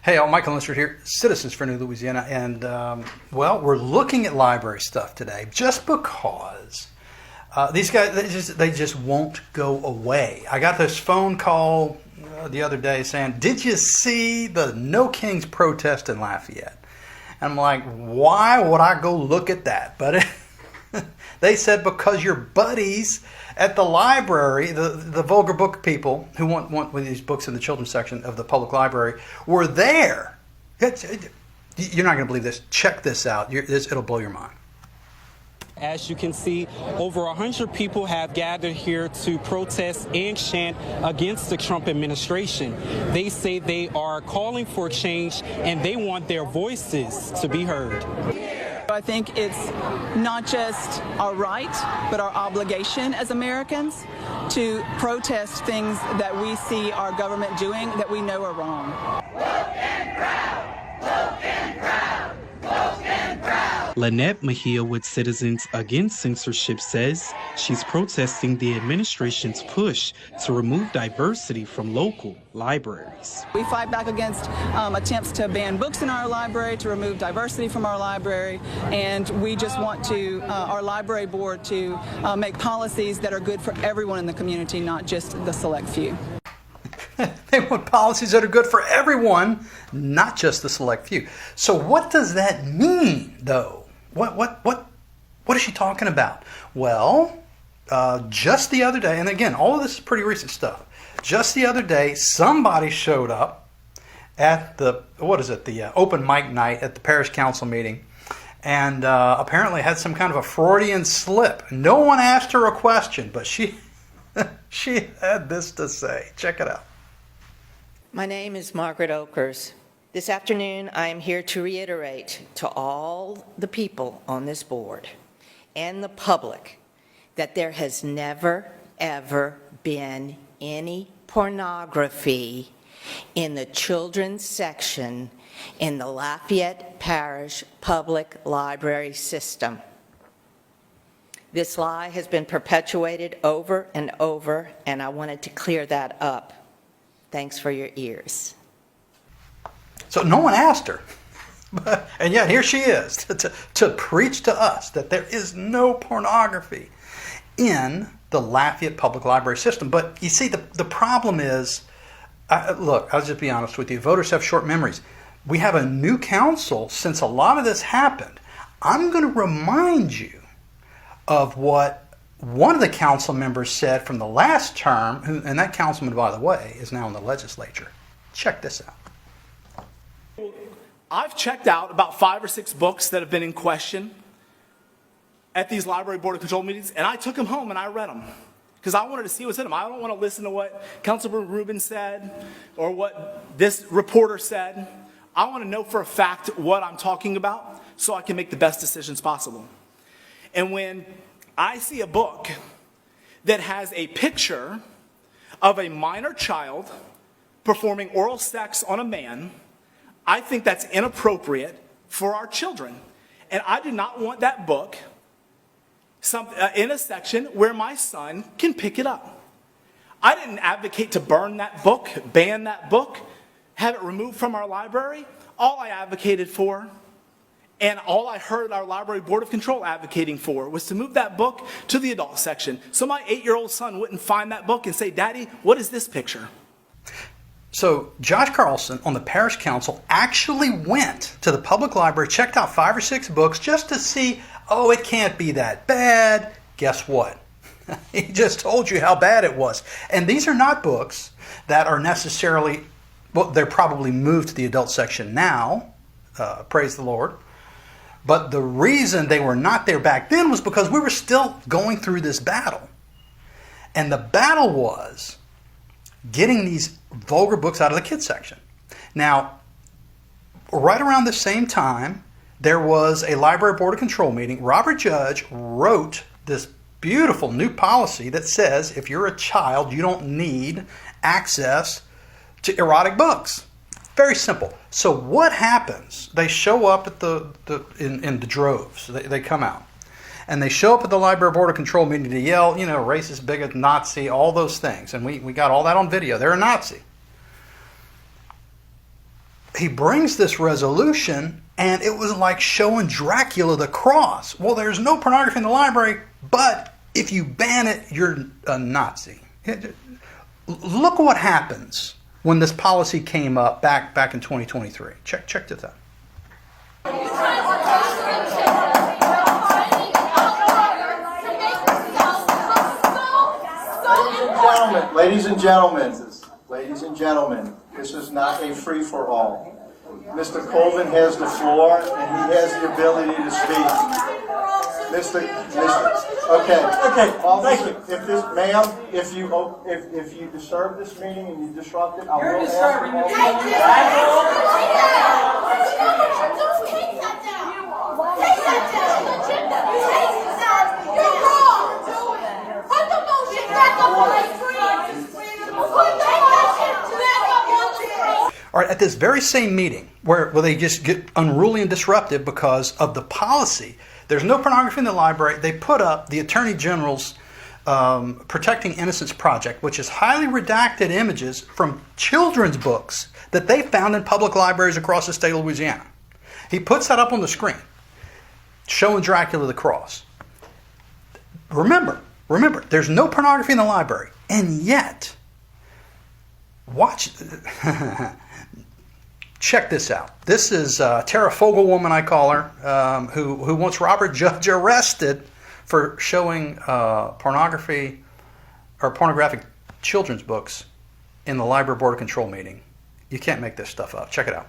Hey, all, Michael Lister here, Citizens for New Louisiana, and well, we're looking at library stuff today just because these guys they just won't go away. I got this phone call the other day saying, "Did you see the No Kings protest in Lafayette?" And I'm like, "Why would I go look at that?" But they said because your buddies at the library, the vulgar book people who want these books in the children's section of the public library, were there. You're not going to believe this. Check this out. It'll blow your mind. As you can see, over 100 people have gathered here to protest and chant against the Trump administration. They say they are calling for change and they want their voices to be heard. I think it's not just our right, but our obligation as Americans to protest things that we see our government doing that we know are wrong. Woke and proud! Woke and proud! Woke and proud! Lynette Mejia with Citizens Against Censorship says she's protesting the administration's push to remove diversity from local libraries. We fight back against attempts to ban books in our library, to remove diversity from our library, and we just want to our library board to make policies that are good for everyone in the community, not just the select few. They want policies that are good for everyone, not just the select few. So what does that mean, though? What is she talking about? Well, just the other day, and again, all of this is pretty recent stuff. Just the other day, somebody showed up at the open mic night at the Parish Council meeting, and apparently had some kind of a Freudian slip. No one asked her a question, but she had this to say. Check it out. My name is Margaret Oakers. This afternoon, I am here to reiterate to all the people on this board and the public that there has never, ever been any pornography in the children's section in the Lafayette Parish Public Library system. This lie has been perpetuated over and over, and I wanted to clear that up. Thanks for your ears. So no one asked her, and yet here she is to preach to us that there is no pornography in the Lafayette Public Library system. But you see, the problem is, look, I'll just be honest with you, voters have short memories. We have a new council since a lot of this happened. I'm going to remind you of what one of the council members said from the last term, and that councilman, by the way, is now in the legislature. Check this out. I've checked out about 5 or 6 books that have been in question at these library board of control meetings, and I took them home and I read them because I wanted to see what's in them. I don't want to listen to what Councilman Rubin said or what this reporter said. I want to know for a fact what I'm talking about so I can make the best decisions possible. And when I see a book that has a picture of a minor child performing oral sex on a man, I think that's inappropriate for our children. And I do not want that book in a section where my son can pick it up. I didn't advocate to burn that book, ban that book, have it removed from our library. All I advocated for, and all I heard our library board of control advocating for, was to move that book to the adult section so my 8-year-old son wouldn't find that book and say, "Daddy, what is this picture?" So Josh Carlson on the Parish Council actually went to the public library, checked out 5 or 6 books just to see, oh, it can't be that bad. Guess what? He just told you how bad it was. And these are not books that are necessarily, well, they're probably moved to the adult section now, praise the Lord. But the reason they were not there back then was because we were still going through this battle. And the battle was getting these vulgar books out of the kids section. Now, right around the same time, there was a library board of control meeting. Robert Judge wrote this beautiful new policy that says if you're a child, you don't need access to erotic books. Very simple. So what happens? They show up at in the droves. They come out. And they show up at the library board of control meeting to yell, racist, bigot, Nazi, all those things. And we got all that on video. They're a Nazi. he brings this resolution, and it was like showing Dracula the cross. Well, there's no pornography in the library, but if you ban it, you're a Nazi. Look what happens when this policy came up back in 2023. Check this out. Ladies and gentlemen, this is not a free-for-all. Mr. Colvin has the floor, and he has the ability to speak. Okay, thank you. If this, ma'am, if you disturb this meeting and you disrupt it, I will ask. You're disturbing the meeting. Take that down. Take that down. You're wrong. Put the motion back up on the screen. Put the motion back up on the screen. All right, at this very same meeting where they just get unruly and disruptive because of the policy, there's no pornography in the library, they put up the Attorney General's Protecting Innocence Project, which is highly redacted images from children's books that they found in public libraries across the state of Louisiana. He puts that up on the screen, showing Dracula the cross. Remember, there's no pornography in the library, and yet, check this out. This is Tara Fogelwoman, I call her, who wants Robert Judge arrested for showing pornography or pornographic children's books in the Library Board of Control meeting. You can't make this stuff up. Check it out.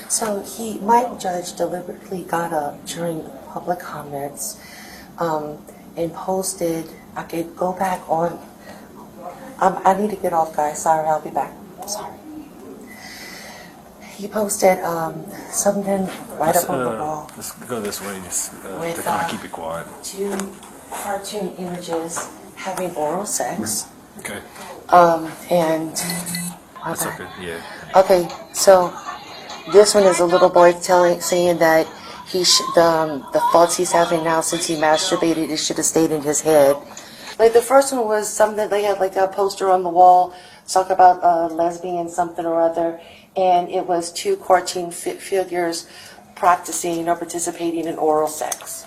So Mike Judge deliberately got up during public comments and posted, I could go back on, I need to get off, guys. Sorry, I'll be back. Sorry. He posted something right up on the wall. Let's go this way, just with, to kind of keep it quiet. 2 cartoon images having oral sex. Okay. And That's okay. Yeah. okay, so this one is a little boy saying that the thoughts he's having now since he masturbated, it should have stayed in his head. Like the first one was something they had like a poster on the wall, talk about lesbian something or other, and it was 2 cartoon figures practicing or participating in oral sex.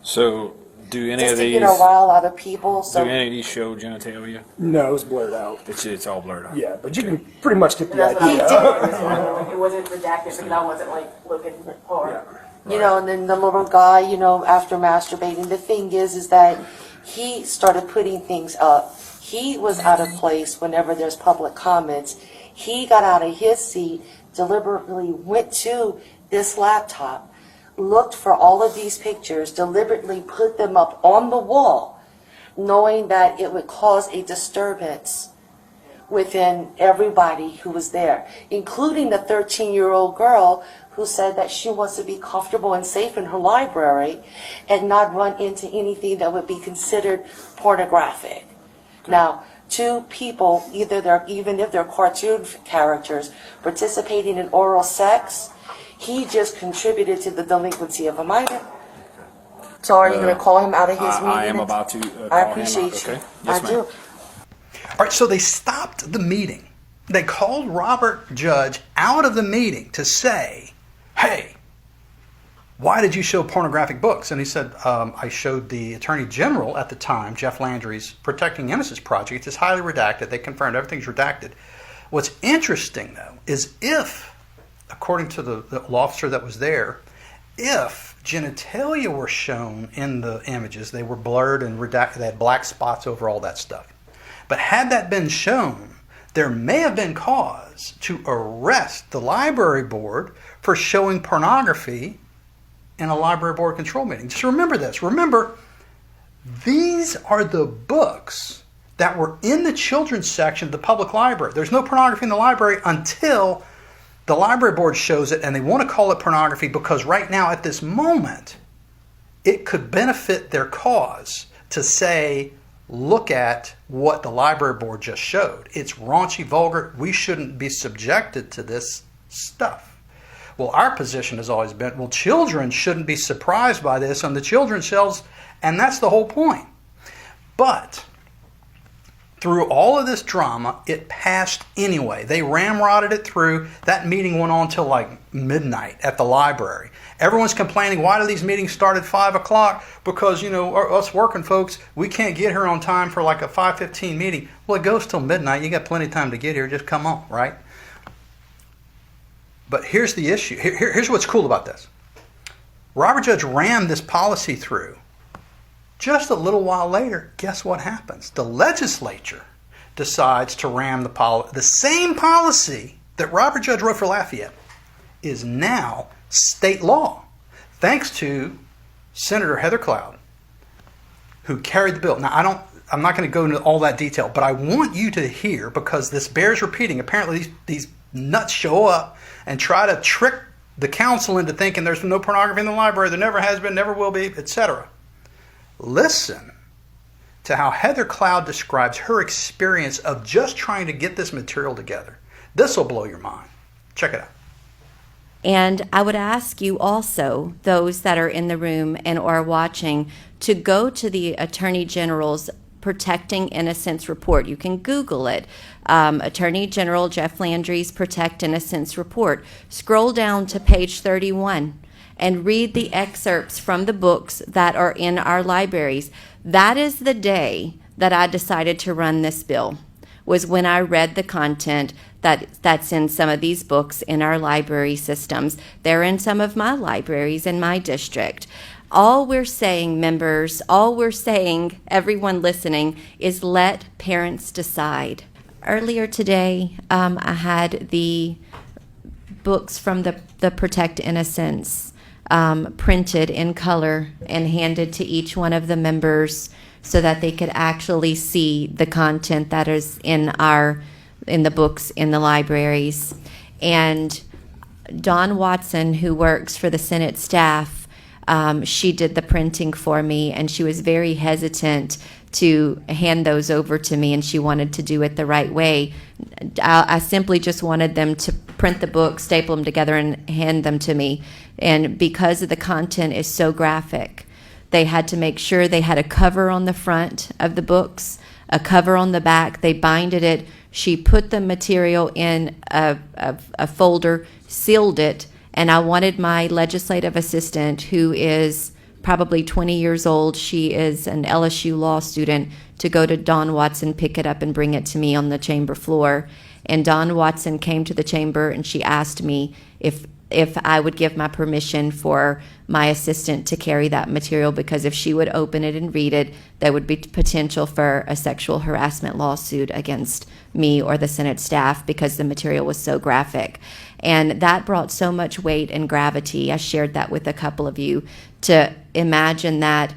So, do any Just of to these get a rile out of people. So do any of these show genitalia? No, it was blurred out. It's all blurred out. Yeah, but you can pretty much get the that's what idea. I did. It wasn't redacted because I wasn't like looking hard. You know, and then the little guy, you know, after masturbating, the thing is that he started putting things up. He was out of place whenever there's public comments. He got out of his seat, deliberately went to this laptop, looked for all of these pictures, deliberately put them up on the wall, knowing that it would cause a disturbance within everybody who was there, including the 13-year-old girl who said that she wants to be comfortable and safe in her library and not run into anything that would be considered pornographic. Now, 2 people, even if they're cartoon characters, participating in oral sex, he just contributed to the delinquency of a minor. So are you going to call him out of his meeting? I am about to call I appreciate him out. you. Okay. Yes, I do. ma'am. All right, so they stopped the meeting. They called Robert Judge out of the meeting to say, hey, why did you show pornographic books? And he said, I showed the Attorney General at the time, Jeff Landry's Protecting Innocence Project. It's highly redacted. They confirmed everything's redacted. What's interesting, though, is if, according to the law officer that was there, if genitalia were shown in the images, they were blurred and redacted, they had black spots over all that stuff. But had that been shown, there may have been cause to arrest the library board for showing pornography in a library board control meeting. Just remember this. Remember, these are the books that were in the children's section of the public library. There's no pornography in the library until the library board shows it, and they want to call it pornography because right now, at this moment, it could benefit their cause to say, look at what the library board just showed. It's raunchy, vulgar. We shouldn't be subjected to this stuff. Well, our position has always been, well, children shouldn't be surprised by this on the children's shelves, and that's the whole point. But through all of this drama, it passed anyway. They ramrodded it through. That meeting went on till like midnight at the library. Everyone's complaining, why do these meetings start at 5 o'clock? Because, you know, us working folks, we can't get here on time for like a 5:15 meeting. Well, it goes till midnight. You got plenty of time to get here. Just come on, right? But here's the issue. Here's what's cool about this. Robert Judge rammed this policy through. Just a little while later, guess what happens? The legislature decides to ram the same policy that Robert Judge wrote for Lafayette is now state law, thanks to Senator Heather Cloud, who carried the bill. Now, I'm not going to go into all that detail, but I want you to hear, because this bears repeating. Apparently, these nuts show up and try to trick the council into thinking there's no pornography in the library, there never has been, never will be, etc. Listen to how Heather Cloud describes her experience of just trying to get this material together. This will blow your mind. Check it out. And I would ask you also, those that are in the room and are watching, to go to the Attorney General's Protecting Innocence report. You can Google it. Attorney General Jeff Landry's Protect Innocence report. Scroll down to page 31 and read the excerpts from the books that are in our libraries. That is the day that I decided to run this bill, was when I read the content that's in some of these books in our library systems. They're in some of my libraries in my district. All we're saying, members, all we're saying, everyone listening, is let parents decide. Earlier today, I had the books from the Protect Innocence printed in color and handed to each one of the members so that they could actually see the content that is in the books in the libraries. And Dawn Watson, who works for the Senate staff, she did the printing for me, and she was very hesitant to hand those over to me, and she wanted to do it the right way. I simply just wanted them to print the book, staple them together, and hand them to me. And because the content is so graphic, they had to make sure they had a cover on the front of the books, a cover on the back. They binded it. She put the material in a folder, sealed it, and I wanted my legislative assistant, who is probably 20 years old, she is an LSU law student, to go to Dawn Watson, pick it up, and bring it to me on the chamber floor. And Dawn Watson came to the chamber, and she asked me if I would give my permission for my assistant to carry that material, because if she would open it and read it, there would be potential for a sexual harassment lawsuit against me or the Senate staff, because the material was so graphic. And that brought so much weight and gravity. I shared that with a couple of you, to imagine that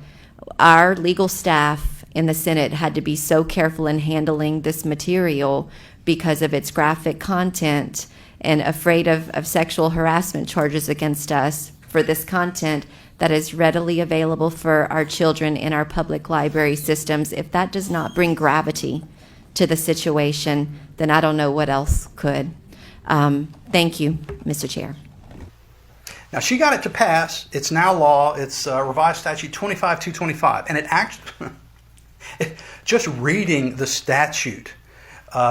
our legal staff in the Senate had to be so careful in handling this material because of its graphic content, and afraid of sexual harassment charges against us for this content that is readily available for our children in our public library systems. If that does not bring gravity to the situation, then I don't know what else could. Thank you, Mr. Chair. Now, she got it to pass. It's now law. It's revised statute 25225. And it actually, just reading the statute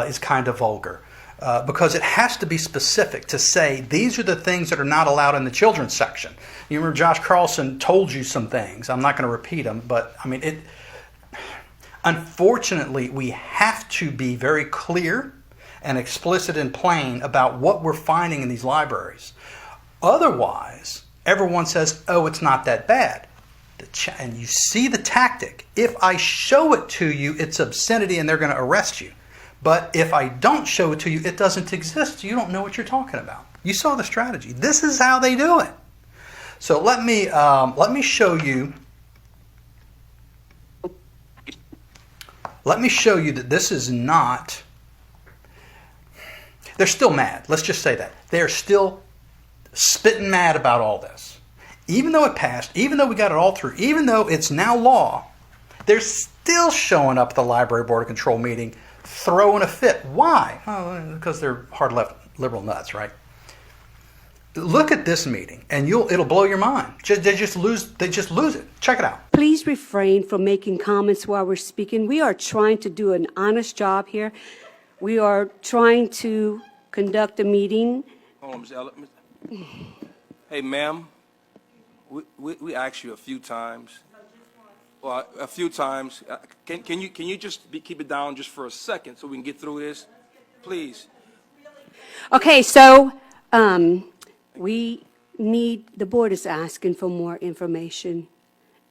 is kind of vulgar. Because it has to be specific to say these are the things that are not allowed in the children's section. You remember Josh Carlson told you some things. I'm not going to repeat them, but I mean, unfortunately, we have to be very clear and explicit and plain about what we're finding in these libraries. Otherwise, everyone says, oh, it's not that bad. And you see the tactic. If I show it to you, it's obscenity and they're going to arrest you. But if I don't show it to you, it doesn't exist. You don't know what you're talking about. You saw the strategy. This is how they do it. So let me show you. Let me show you that this is not. They're still mad. Let's just say that they're still spitting mad about all this, even though it passed, even though we got it all through, even though it's now law. They're still showing up at the Library Board of Control meeting, throwing a fit. Why? Oh, because they're hard left liberal nuts, right? Look at this meeting, and it'll blow your mind. They just lose it. Check it out. Please refrain from making comments while we're speaking. We are trying to do an honest job here. We are trying to conduct a meeting. Hold on, Ms. Ella. Hey, ma'am, we asked you a few times. Well, a few times. Can you just keep it down just for a second so we can get through this, please? Okay, so the board is asking for more information,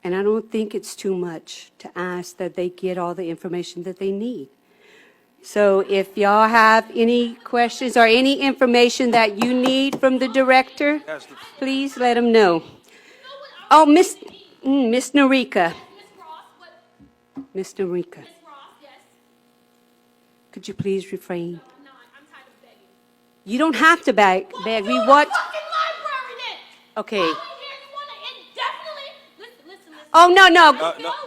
and I don't think it's too much to ask that they get all the information that they need. So if y'all have any questions or any information that you need from the director, please let them know. Oh, Miss Norika. Miss Norika. Could you please refrain? You don't have to beg. We want. Okay. Oh, no.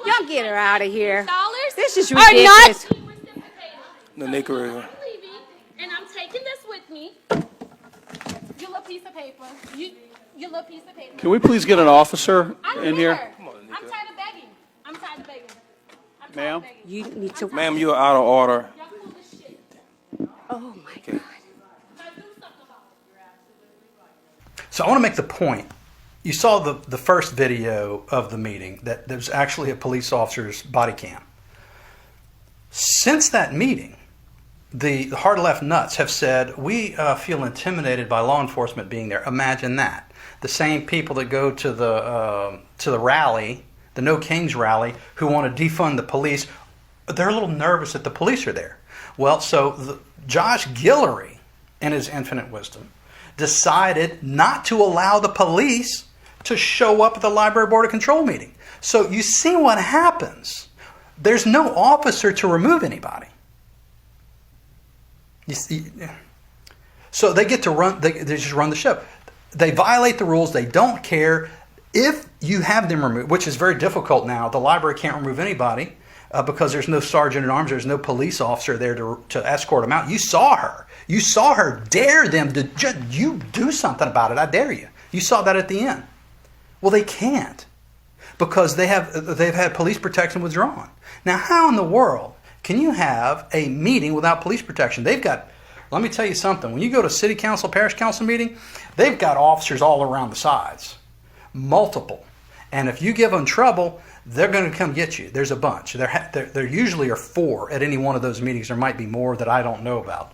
Y'all get her out of here. This is ridiculous. No, Nicaragua. And I'm taking this with me. Your little piece of paper. Your little piece of paper. Can we please get an officer in here? I'm tired of begging. Ma'am? You need to. Ma'am, you are out of order. Oh, my God. So I want to make the point. You saw the first video of the meeting that there's actually a police officer's body cam. Since that meeting, the hard left nuts have said, we feel intimidated by law enforcement being there. Imagine that. The same people that go to the rally, the No Kings rally, who want to defund the police, they're a little nervous that the police are there. Well, so Josh Guillory, in his infinite wisdom, decided not to allow the police to show up at the Library Board of Control meeting. So you see what happens. There's no officer to remove anybody. You see, so they get to run. They just run the show. They violate the rules. They don't care if you have them removed, which is very difficult now. The library can't remove anybody because there's no sergeant at arms. There's no police officer there to escort them out. You saw her. You saw her dare them to just you do something about it. I dare you. You saw that at the end. Well, they can't because they've had police protection withdrawn. Now, how in the world can you have a meeting without police protection? They've got, let me tell you something. When you go to city council, parish council meeting, they've got officers all around the sides, multiple. And if you give them trouble, they're going to come get you. There's a bunch. There usually are 4 at any one of those meetings. There might be more that I don't know about.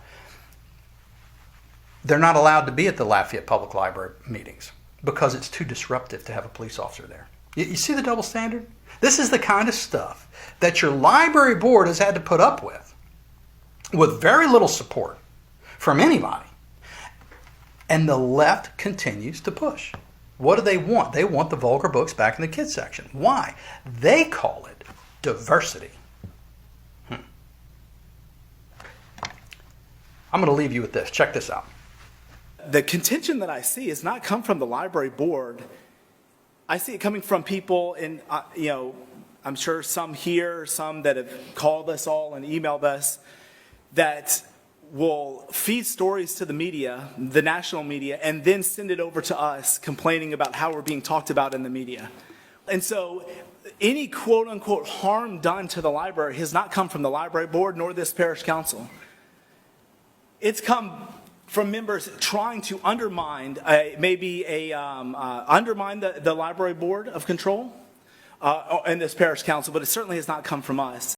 They're not allowed to be at the Lafayette Public Library meetings because it's too disruptive to have a police officer there. You see the double standard? This is the kind of stuff that your library board has had to put up with very little support from anybody. And the left continues to push. What do they want? They want the vulgar books back in the kids section. Why? They call it diversity. I'm going to leave you with this. Check this out. The contention that I see has not come from the library board. I see it coming from people in, I'm sure some here, some that have called us all and emailed us, that will feed stories to the media, the national media, and then send it over to us complaining about how we're being talked about in the media. And so any quote-unquote harm done to the library has not come from the library board nor this parish council. It's come from members trying to undermine, undermine the library board of control and this parish council, but it certainly has not come from us.